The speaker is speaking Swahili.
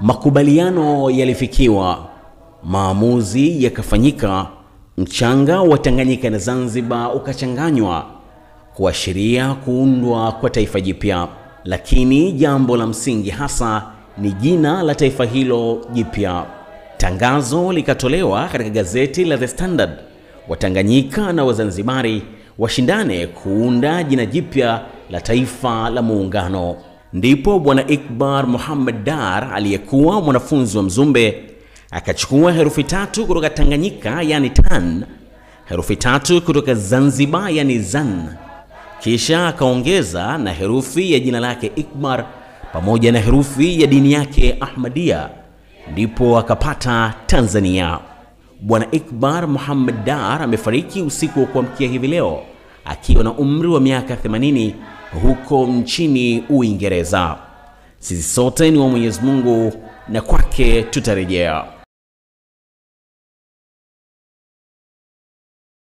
Makubaliano yalifikiwa, maamuzi yakafanyika, mchanga wa Tanganyika na Zanzibar ukachanganywa kuashiria kuundwa kwa taifa jipya. Lakini jambo la msingi hasa ni jina la taifa hilo jipya. Tangazo likatolewa katika gazeti la The Standard, Watanganyika na Wazanzibari washindane kuunda jina jipya la taifa la muungano. Ndipo Bwana Ikbar Muhammad Dar aliyekuwa mwanafunzi wa Mzumbe akachukua herufi 3 kutoka Tanganyika yani Tan, herufi 3 kutoka Zanzibar yani Zan, kisha akaongeza na herufi ya jina lake Ikbar pamoja na herufi ya dini yake Ahmadiyya, ndipo akapata Tanzania. Bwana Ikbar Muhammad Dar amefariki usiku wa kuamkia hivi leo akiwa na umri wa miaka 80 huko nchini Uingereza. Sisi sote ni wa Mwenyezi Mungu na kwake tutarejea.